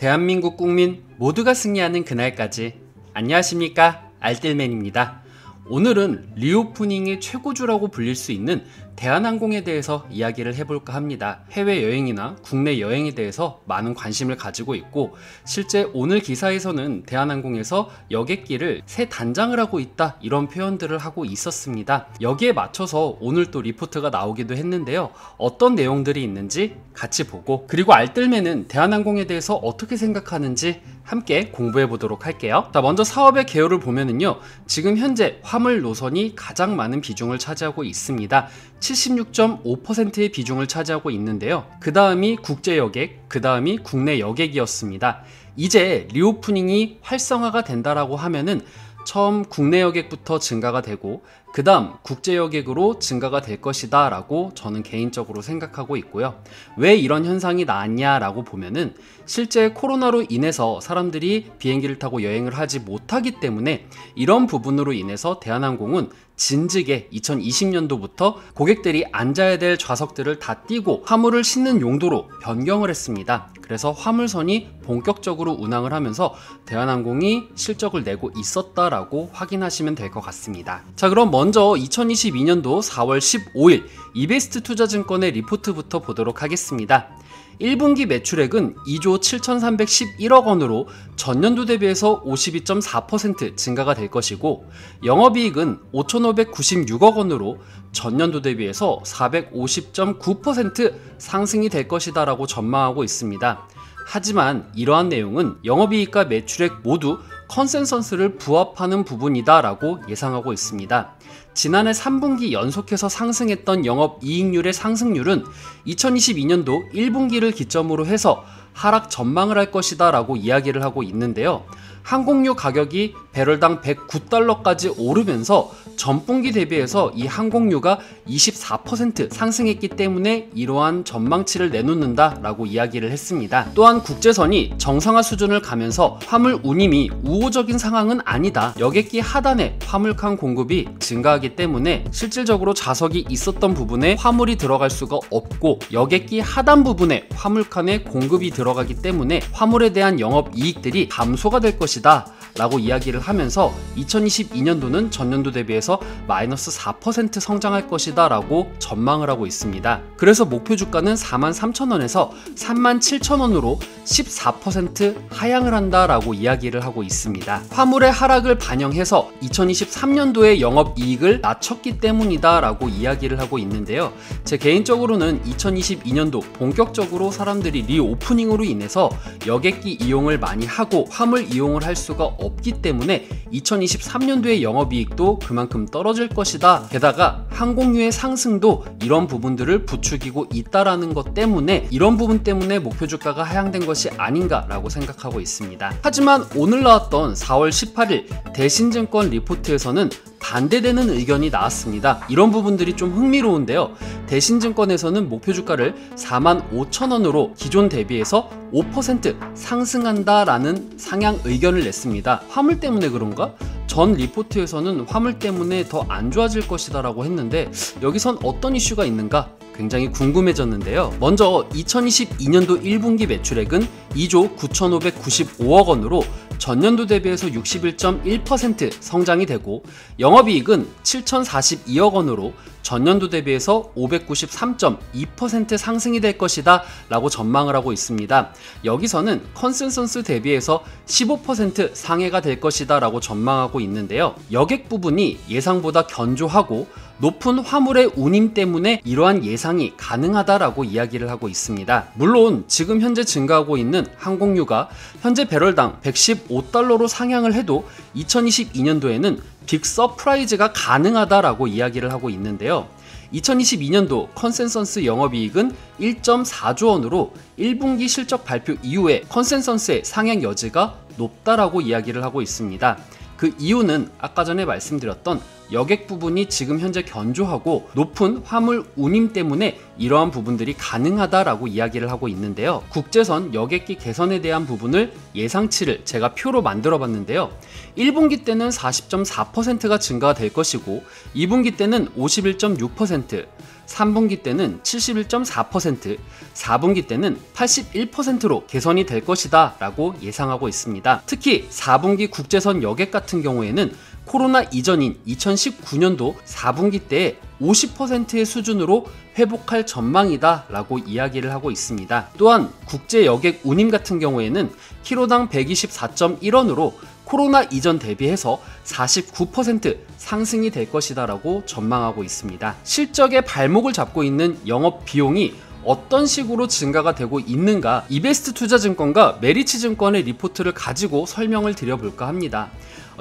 대한민국 국민 모두가 승리하는 그날까지. 안녕하십니까, 알뜰맨입니다. 오늘은 리오프닝의 최고주라고 불릴 수 있는 대한항공에 대해서 이야기를 해볼까 합니다. 해외여행이나 국내 여행에 대해서 많은 관심을 가지고 있고, 실제 오늘 기사에서는 대한항공에서 여객기를 새 단장을 하고 있다, 이런 표현들을 하고 있었습니다. 여기에 맞춰서 오늘 또 리포트가 나오기도 했는데요. 어떤 내용들이 있는지 같이 보고, 그리고 알뜰맨은 대한항공에 대해서 어떻게 생각하는지 함께 공부해 보도록 할게요. 자, 먼저 사업의 개요를 보면은요, 지금 현재 화물 노선이 가장 많은 비중을 차지하고 있습니다. 76.5%의 비중을 차지하고 있는데요. 그 다음이 국제여객, 그 다음이 국내 여객이었습니다. 이제 리오프닝이 활성화가 된다라고 하면은 처음 국내 여객부터 증가가 되고, 그 다음 국제여객으로 증가가 될 것이다 라고 저는 개인적으로 생각하고 있고요. 왜 이런 현상이 나왔냐 라고 보면은, 실제 코로나로 인해서 사람들이 비행기를 타고 여행을 하지 못하기 때문에 이런 부분으로 인해서 대한항공은 진즉에 2020년도부터 고객들이 앉아야 될 좌석들을 다 띄고 화물을 싣는 용도로 변경을 했습니다. 그래서 화물선이 본격적으로 운항을 하면서 대한항공이 실적을 내고 있었다라고 확인하시면 될 것 같습니다. 자, 그럼 먼저 2022년도 4월 15일 이베스트 투자증권의 리포트부터 보도록 하겠습니다. 1분기 매출액은 2조 7,311억 원으로 전년도 대비해서 52.4% 증가가 될 것이고, 영업이익은 5,596억 원으로 전년도 대비해서 450.9% 상승이 될 것이다 라고 전망하고 있습니다. 하지만 이러한 내용은 영업이익과 매출액 모두 컨센서스를 부합하는 부분이다 라고 예상하고 있습니다. 지난해 3분기 연속해서 상승했던 영업이익률의 상승률은 2022년도 1분기를 기점으로 해서 하락 전망을 할 것이다 라고 이야기를 하고 있는데요. 항공유 가격이 배럴당 109달러까지 오르면서 전분기 대비해서 이 항공유가 24% 상승했기 때문에 이러한 전망치를 내놓는다 라고 이야기를 했습니다. 또한 국제선이 정상화 수준을 가면서 화물 운임이 우호적인 상황은 아니다. 여객기 하단에 화물칸 공급이 증가하기 때문에 실질적으로 좌석이 있었던 부분에 화물이 들어갈 수가 없고, 여객기 하단 부분에 화물칸에 공급이 들어가기 때문에 화물에 대한 영업이익들이 감소가 될 것이다 라고 이야기를 하면서 2022년도는 전년도 대비해서 마이너스 4% 성장할 것이다 라고 전망을 하고 있습니다. 그래서 목표 주가는 43,000원에서 37,000원으로 14% 하향을 한다 라고 이야기를 하고 있습니다. 화물의 하락을 반영해서 2023년도의 영업이익을 낮췄기 때문이다 라고 이야기를 하고 있는데요. 제 개인적으로는 2022년도 본격적으로 사람들이 리오프닝으로 인해서 여객기 이용을 많이 하고 화물 이용을 할 수가 없기 때문에 2023년도의 영업이익도 그만큼 떨어질 것이다. 게다가 항공유의 상승도 이런 부분들을 부추기고 있다라는 것 때문에 이런 부분 때문에 목표 주가가 하향된 것이 아닌가라고 생각하고 있습니다. 하지만 오늘 나왔던 4월 18일 대신증권 리포트에서는 반대되는 의견이 나왔습니다. 이런 부분들이 좀 흥미로운데요. 대신증권에서는 목표 주가를 45,000원으로 기존 대비해서 5% 상승한다라는 상향 의견을 냈습니다. 화물 때문에 그런가? 전 리포트에서는 화물 때문에 더 안 좋아질 것이다 라고 했는데, 여기선 어떤 이슈가 있는가 굉장히 궁금해졌는데요. 먼저 2022년도 1분기 매출액은 2조 9,595억 원으로 전년도 대비해서 61.1% 성장이 되고, 영업이익은 7,042억 원으로 전년도 대비해서 593.2% 상승이 될 것이다 라고 전망을 하고 있습니다. 여기서는 컨센서스 대비해서 15% 상해가 될 것이다 라고 전망하고 있는데요. 여객 부분이 예상보다 견조하고 높은 화물의 운임 때문에 이러한 예상이 가능하다라고 이야기를 하고 있습니다. 물론 지금 현재 증가하고 있는 항공유가 현재 배럴당 115달러로 상향을 해도 2022년도에는 빅 서프라이즈가 가능하다라고 이야기를 하고 있는데요. 2022년도 컨센서스 영업이익은 1.4조 원으로 1분기 실적 발표 이후에 컨센서스의 상향 여지가 높다라고 이야기를 하고 있습니다. 그 이유는 아까 전에 말씀드렸던 여객 부분이 지금 현재 견조하고 높은 화물 운임 때문에 이러한 부분들이 가능하다라고 이야기를 하고 있는데요. 국제선 여객기 개선에 대한 부분을 예상치를 제가 표로 만들어 봤는데요. 1분기 때는 40.4%가 증가가 될 것이고 2분기 때는 51.6%, 3분기 때는 71.4%, 4분기 때는 81%로 개선이 될 것이다 라고 예상하고 있습니다. 특히 4분기 국제선 여객 같은 경우에는 코로나 이전인 2019년도 4분기 때에 50%의 수준으로 회복할 전망이다 라고 이야기를 하고 있습니다. 또한 국제 여객 운임 같은 경우에는 키로당 124.1원으로 코로나 이전 대비해서 49% 상승이 될 것이다 라고 전망하고 있습니다. 실적의 발목을 잡고 있는 영업 비용이 어떤 식으로 증가가 되고 있는가, 이베스트 투자증권과 메리츠증권의 리포트를 가지고 설명을 드려볼까 합니다.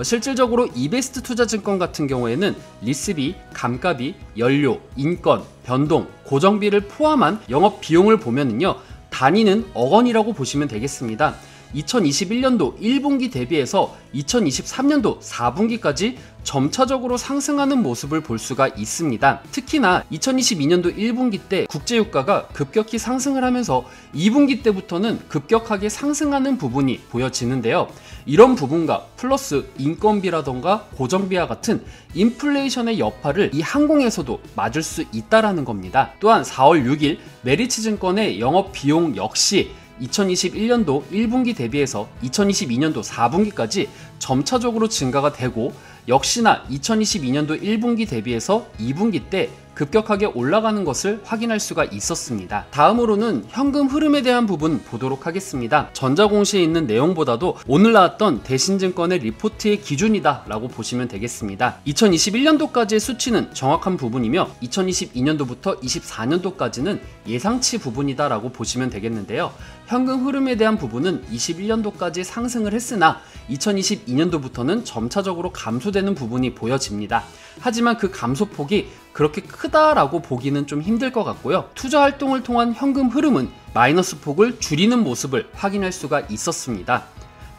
실질적으로 이베스트 투자증권 같은 경우에는 리스비, 감가비, 연료, 인건, 변동, 고정비를 포함한 영업 비용을 보면은요, 단위는 억 원이라고 보시면 되겠습니다. 2021년도 1분기 대비해서 2023년도 4분기까지 점차적으로 상승하는 모습을 볼 수가 있습니다. 특히나 2022년도 1분기 때 국제유가가 급격히 상승을 하면서 2분기 때부터는 급격하게 상승하는 부분이 보여지는데요. 이런 부분과 플러스 인건비라던가 고정비와 같은 인플레이션의 여파를 이 항공에서도 맞을 수 있다라는 겁니다. 또한 4월 6일 메리츠증권의 영업비용 역시 2021년도 1분기 대비해서 2022년도 4분기까지 점차적으로 증가가 되고, 역시나 2022년도 1분기 대비해서 2분기 때 급격하게 올라가는 것을 확인할 수가 있었습니다. 다음으로는 현금 흐름에 대한 부분 보도록 하겠습니다. 전자공시에 있는 내용보다도 오늘 나왔던 대신증권의 리포트의 기준이다 라고 보시면 되겠습니다. 2021년도까지의 수치는 정확한 부분이며 2022년도부터 24년도까지는 예상치 부분이다 라고 보시면 되겠는데요. 현금 흐름에 대한 부분은 21년도까지 상승을 했으나 2022년도부터는 점차적으로 감소되는 부분이 보여집니다. 하지만 그 감소폭이 그렇게 크다라고 보기는 좀 힘들 것 같고요. 투자 활동을 통한 현금 흐름은 마이너스 폭을 줄이는 모습을 확인할 수가 있었습니다.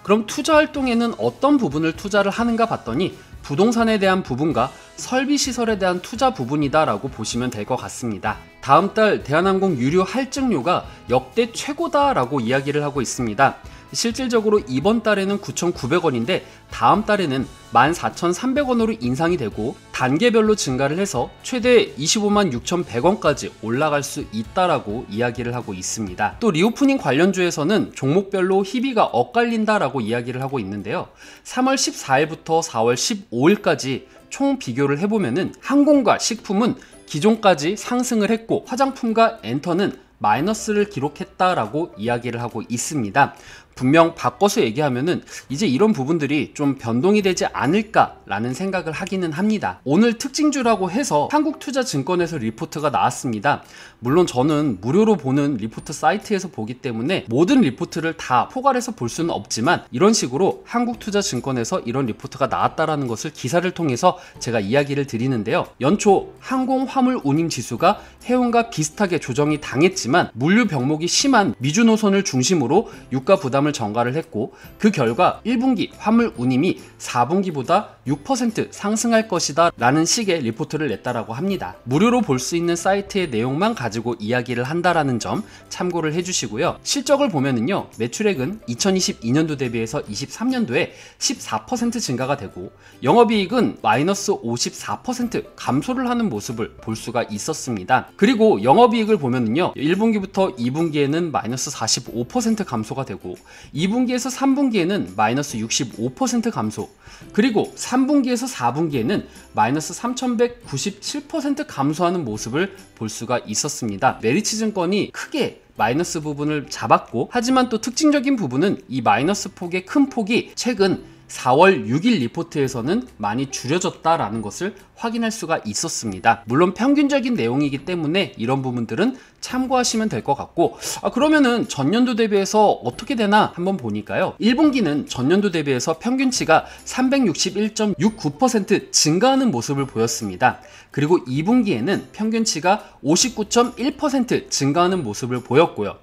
그럼 투자 활동에는 어떤 부분을 투자를 하는가 봤더니 부동산에 대한 부분과 설비시설에 대한 투자 부분이다 라고 보시면 될 것 같습니다. 다음 달 대한항공 유료 할증료가 역대 최고다 라고 이야기를 하고 있습니다. 실질적으로 이번 달에는 9,900원인데 다음 달에는 14,300원으로 인상이 되고 단계별로 증가를 해서 최대 25만 6,100원까지 올라갈 수 있다라고 이야기를 하고 있습니다. 또 리오프닝 관련주에서는 종목별로 희비가 엇갈린다라고 이야기를 하고 있는데요. 3월 14일부터 4월 15일까지 총 비교를 해보면은 항공과 식품은 기존까지 상승을 했고 화장품과 엔터는 마이너스를 기록했다라고 이야기를 하고 있습니다. 분명 바꿔서 얘기하면은 이제 이런 부분들이 좀 변동이 되지 않을까라는 생각을 하기는 합니다. 오늘 특징주라고 해서 한국투자증권에서 리포트가 나왔습니다. 물론 저는 무료로 보는 리포트 사이트에서 보기 때문에 모든 리포트를 다 포괄해서 볼 수는 없지만 이런 식으로 한국투자증권에서 이런 리포트가 나왔다라는 것을 기사를 통해서 제가 이야기를 드리는데요. 연초 항공화물 운임 지수가 해운과 비슷하게 조정이 당했지만 물류 병목이 심한 미주 노선을 중심으로 유가 부담을 전가를 했고, 그 결과 1분기 화물 운임이 4분기보다 6% 상승할 것이다 라는 식의 리포트를 냈다라고 합니다. 무료로 볼 수 있는 사이트의 내용만 가지고 이야기를 한다라는 점 참고를 해주시고요. 실적을 보면은요, 매출액은 2022년도 대비해서 23년도에 14% 증가가 되고 영업이익은 마이너스 54% 감소를 하는 모습을 볼 수가 있었습니다. 그리고 영업이익을 보면은요, 1분기부터 2분기에는 마이너스 45% 감소가 되고 2분기에서 3분기에는 마이너스 65% 감소, 그리고 3분기에서 4분기에는 마이너스 3197% 감소하는 모습을 볼 수가 있었습니다. 메리츠증권이 크게 마이너스 부분을 잡았고, 하지만 또 특징적인 부분은 이 마이너스 폭의 큰 폭이 최근 4월 6일 리포트에서는 많이 줄여졌다라는 것을 확인할 수가 있었습니다. 물론 평균적인 내용이기 때문에 이런 부분들은 참고하시면 될 것 같고, 그러면은 전년도 대비해서 어떻게 되나 한번 보니까요. 1분기는 전년도 대비해서 평균치가 361.69% 증가하는 모습을 보였습니다. 그리고 2분기에는 평균치가 59.1% 증가하는 모습을 보였고요.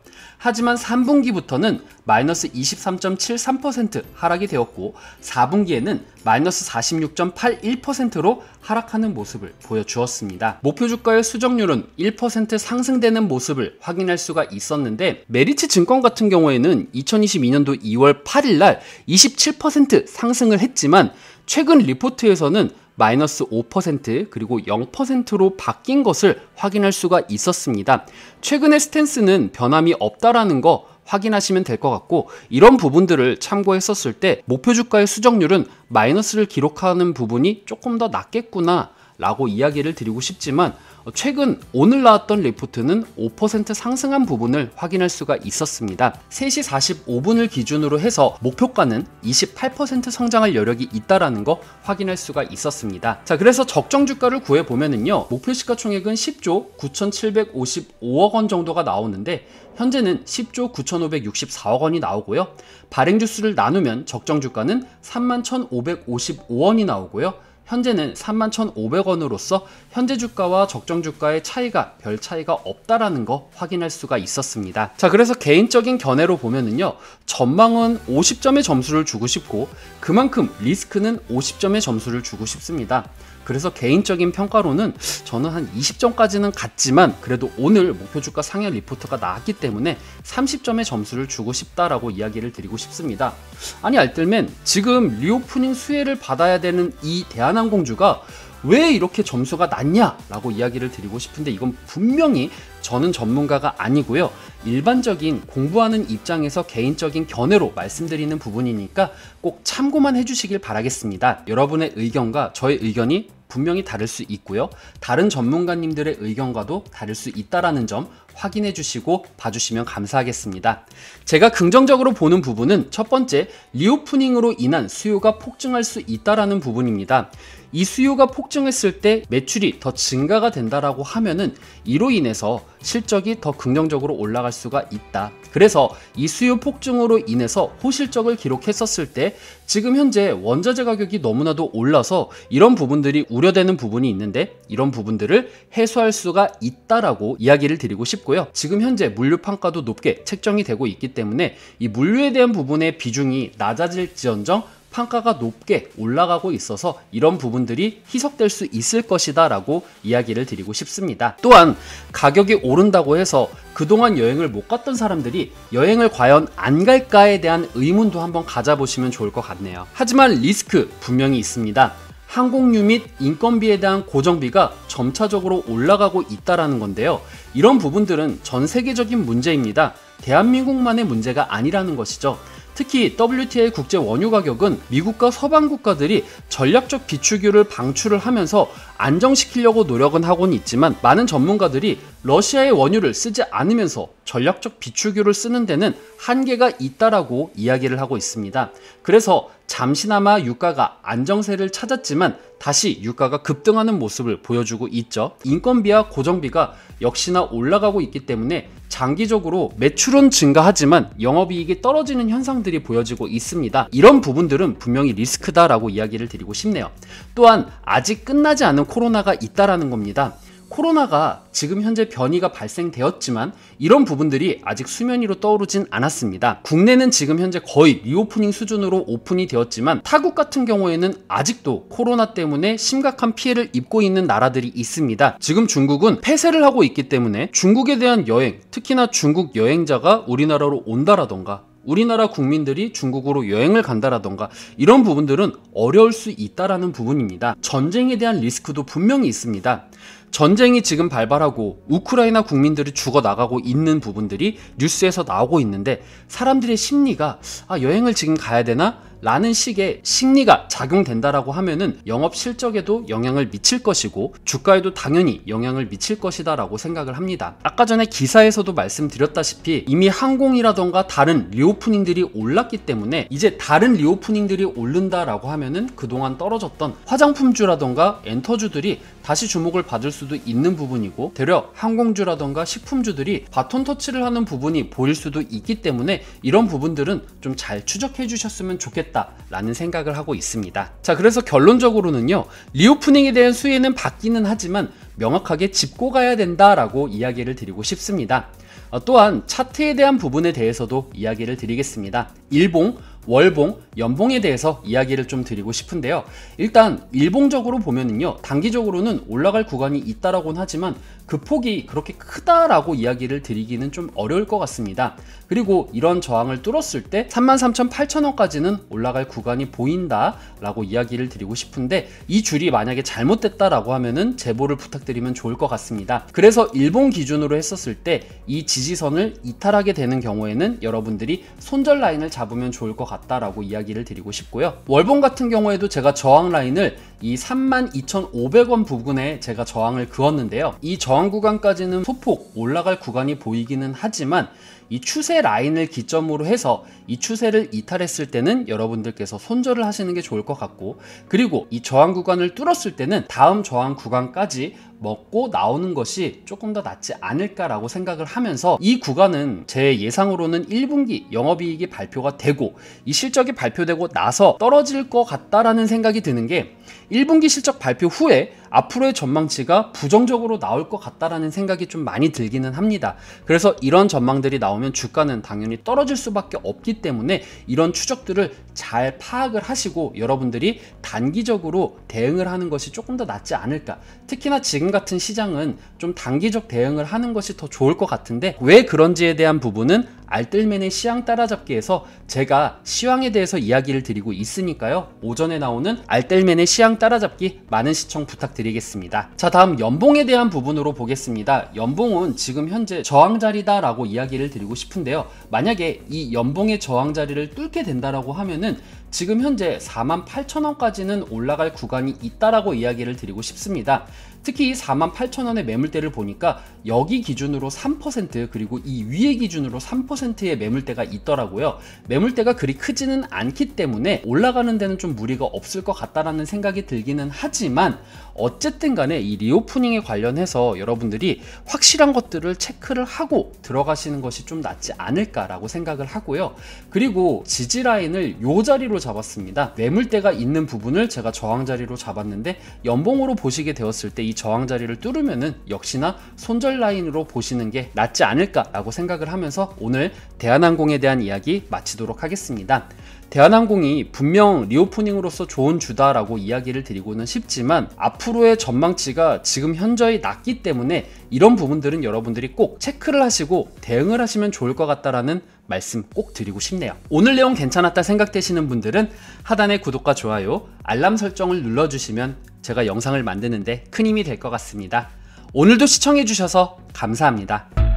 하지만 3분기부터는 마이너스 23.73% 하락이 되었고 4분기에는 마이너스 46.81%로 하락하는 모습을 보여주었습니다. 목표 주가의 수정률은 1% 상승되는 모습을 확인할 수가 있었는데, 메리츠증권 같은 경우에는 2022년도 2월 8일 날 27% 상승을 했지만 최근 리포트에서는 마이너스 5% 그리고 0%로 바뀐 것을 확인할 수가 있었습니다. 최근의 스탠스는 변함이 없다라는 거 확인하시면 될 것 같고, 이런 부분들을 참고했었을 때 목표 주가의 수정률은 마이너스를 기록하는 부분이 조금 더 낫겠구나 라고 이야기를 드리고 싶지만, 최근 오늘 나왔던 리포트는 5% 상승한 부분을 확인할 수가 있었습니다. 3시 45분을 기준으로 해서 목표가는 28% 성장할 여력이 있다라는 거 확인할 수가 있었습니다. 자, 그래서 적정 주가를 구해보면은요, 목표 시가총액은 10조 9,755억 원 정도가 나오는데 현재는 10조 9,564억 원이 나오고요. 발행 주수를 나누면 적정 주가는 31,555원이 나오고요. 현재는 31,500원으로서 현재 주가와 적정 주가의 차이가 별 차이가 없다라는 거 확인할 수가 있었습니다. 자, 그래서 개인적인 견해로 보면은요, 전망은 50점의 점수를 주고 싶고 그만큼 리스크는 50점의 점수를 주고 싶습니다. 그래서 개인적인 평가로는 저는 한 20점까지는 갔지만 그래도 오늘 목표 주가 상향 리포트가 나왔기 때문에 30점의 점수를 주고 싶다라고 이야기를 드리고 싶습니다. 아니 알뜰맨, 지금 리오프닝 수혜를 받아야 되는 이 대한항공주가 왜 이렇게 점수가 낮냐 라고 이야기를 드리고 싶은데, 이건 분명히 저는 전문가가 아니고요, 일반적인 공부하는 입장에서 개인적인 견해로 말씀드리는 부분이니까 꼭 참고만 해주시길 바라겠습니다. 여러분의 의견과 저의 의견이 분명히 다를 수 있고요, 다른 전문가님들의 의견과도 다를 수 있다는 점 확인해 주시고 봐주시면 감사하겠습니다. 제가 긍정적으로 보는 부분은 첫 번째, 리오프닝으로 인한 수요가 폭증할 수 있다는 부분입니다. 이 수요가 폭증했을 때 매출이 더 증가가 된다라고 하면은 이로 인해서 실적이 더 긍정적으로 올라갈 수가 있다. 그래서 이 수요 폭증으로 인해서 호실적을 기록했었을 때 지금 현재 원자재 가격이 너무나도 올라서 이런 부분들이 우려되는 부분이 있는데, 이런 부분들을 해소할 수가 있다라고 이야기를 드리고 싶고요. 지금 현재 물류 판가도 높게 책정이 되고 있기 때문에 이 물류에 대한 부분의 비중이 낮아질지언정 판가가 높게 올라가고 있어서 이런 부분들이 희석될 수 있을 것이다 라고 이야기를 드리고 싶습니다. 또한 가격이 오른다고 해서 그동안 여행을 못 갔던 사람들이 여행을 과연 안 갈까에 대한 의문도 한번 가져보시면 좋을 것 같네요. 하지만 리스크 분명히 있습니다. 항공유 및 인건비에 대한 고정비가 점차적으로 올라가고 있다는 건데요. 이런 부분들은 전 세계적인 문제입니다. 대한민국만의 문제가 아니라는 것이죠. 특히 WTI 국제 원유 가격은 미국과 서방 국가들이 전략적 비축유를 방출을 하면서 안정시키려고 노력은 하고는 있지만, 많은 전문가들이 러시아의 원유를 쓰지 않으면서 전략적 비축유를 쓰는 데는 한계가 있다라고 이야기를 하고 있습니다. 그래서 잠시나마 유가가 안정세를 찾았지만 다시 유가가 급등하는 모습을 보여주고 있죠. 인건비와 고정비가 역시나 올라가고 있기 때문에 장기적으로 매출은 증가하지만 영업이익이 떨어지는 현상들이 보여지고 있습니다. 이런 부분들은 분명히 리스크다라고 이야기를 드리고 싶네요. 또한 아직 끝나지 않은 코로나가 있다라는 겁니다. 코로나가 지금 현재 변이가 발생되었지만 이런 부분들이 아직 수면 위로 떠오르진 않았습니다. 국내는 지금 현재 거의 리오프닝 수준으로 오픈이 되었지만 타국 같은 경우에는 아직도 코로나 때문에 심각한 피해를 입고 있는 나라들이 있습니다. 지금 중국은 폐쇄를 하고 있기 때문에 중국에 대한 여행, 특히나 중국 여행자가 우리나라로 온다라던가 우리나라 국민들이 중국으로 여행을 간다라던가 이런 부분들은 어려울 수 있다라는 부분입니다. 전쟁에 대한 리스크도 분명히 있습니다. 전쟁이 지금 발발하고 우크라이나 국민들이 죽어나가고 있는 부분들이 뉴스에서 나오고 있는데, 사람들의 심리가 여행을 지금 가야 되나? 라는 식의 심리가 작용된다라고 하면은 영업 실적에도 영향을 미칠 것이고 주가에도 당연히 영향을 미칠 것이다 라고 생각을 합니다. 아까 전에 기사에서도 말씀드렸다시피 이미 항공이라던가 다른 리오프닝들이 올랐기 때문에 이제 다른 리오프닝들이 오른다라고 하면은 그동안 떨어졌던 화장품주라던가 엔터주들이 다시 주목을 받을 수도 있는 부분이고, 되려 항공주라던가 식품주들이 바톤 터치를 하는 부분이 보일 수도 있기 때문에 이런 부분들은 좀 잘 추적해 주셨으면 좋겠다 라는 생각을 하고 있습니다. 자, 그래서 결론적으로는요, 리오프닝에 대한 수혜는 받기는 하지만 명확하게 짚고 가야 된다라고 이야기를 드리고 싶습니다. 또한 차트에 대한 부분에 대해서도 이야기를 드리겠습니다. 일봉, 월봉, 연봉에 대해서 이야기를 좀 드리고 싶은데요. 일단 일봉적으로 보면은요, 단기적으로는 올라갈 구간이 있다라고는 하지만 그 폭이 그렇게 크다라고 이야기를 드리기는 좀 어려울 것 같습니다. 그리고 이런 저항을 뚫었을 때 33,800원까지는 올라갈 구간이 보인다라고 이야기를 드리고 싶은데, 이 줄이 만약에 잘못됐다라고 하면은 제보를 부탁드리면 좋을 것 같습니다. 그래서 일봉 기준으로 했었을 때 이 지지선을 이탈하게 되는 경우에는 여러분들이 손절 라인을 잡으면 좋을 것 같다라고 이야기를 드리고 싶고요. 월봉 같은 경우에도 제가 저항 라인을 이 32,500원 부분에 제가 저항을 그었는데요. 이 저항 구간까지는 소폭 올라갈 구간이 보이기는 하지만 이 추세 라인을 기점으로 해서 이 추세를 이탈했을 때는 여러분들께서 손절을 하시는 게 좋을 것 같고, 그리고 이 저항 구간을 뚫었을 때는 다음 저항 구간까지 먹고 나오는 것이 조금 더 낫지 않을까라고 생각을 하면서, 이 구간은 제 예상으로는 1분기 영업이익이 발표가 되고 이 실적이 발표되고 나서 떨어질 것 같다라는 생각이 드는 게, 1분기 실적 발표 후에 앞으로의 전망치가 부정적으로 나올 것 같다라는 생각이 좀 많이 들기는 합니다. 그래서 이런 전망들이 나오면 주가는 당연히 떨어질 수밖에 없기 때문에 이런 추적들을 잘 파악을 하시고 여러분들이 단기적으로 대응을 하는 것이 조금 더 낫지 않을까. 특히나 지금 같은 시장은 좀 단기적 대응을 하는 것이 더 좋을 것 같은데, 왜 그런지에 대한 부분은 알뜰맨의 시황 따라잡기에서 제가 시황에 대해서 이야기를 드리고 있으니까요. 오전에 나오는 알뜰맨의 시황 따라잡기 많은 시청 부탁드리겠습니다. 자, 다음 연봉에 대한 부분으로 보겠습니다. 연봉은 지금 현재 저항자리다 라고 이야기를 드리고 싶은데요. 만약에 이 연봉의 저항자리를 뚫게 된다라고 하면은 지금 현재 48,000원까지는 올라갈 구간이 있다라고 이야기를 드리고 싶습니다. 특히 48,000원의 매물대를 보니까 여기 기준으로 3% 그리고 이 위에 기준으로 3%의 매물대가 있더라고요. 매물대가 그리 크지는 않기 때문에 올라가는 데는 좀 무리가 없을 것 같다라는 생각이 들기는 하지만, 어쨌든 간에 이 리오프닝에 관련해서 여러분들이 확실한 것들을 체크를 하고 들어가시는 것이 좀 낫지 않을까라고 생각을 하고요. 그리고 지지 라인을 요 자리로 잡았습니다. 매물대가 있는 부분을 제가 저항 자리로 잡았는데, 연봉으로 보시게 되었을 때 이 저항 자리를 뚫으면은 역시나 손절 라인으로 보시는 게 낫지 않을까라고 생각을 하면서 오늘 대한항공에 대한 이야기 마치도록 하겠습니다. 대한항공이 분명 리오프닝으로서 좋은 주다라고 이야기를 드리고는 싶지만, 앞으로의 전망치가 지금 현저히 낮기 때문에 이런 부분들은 여러분들이 꼭 체크를 하시고 대응을 하시면 좋을 것 같다라는 말씀 꼭 드리고 싶네요. 오늘 내용 괜찮았다 생각되시는 분들은 하단에 구독과 좋아요, 알람 설정을 눌러주시면 제가 영상을 만드는데 큰 힘이 될 것 같습니다. 오늘도 시청해주셔서 감사합니다.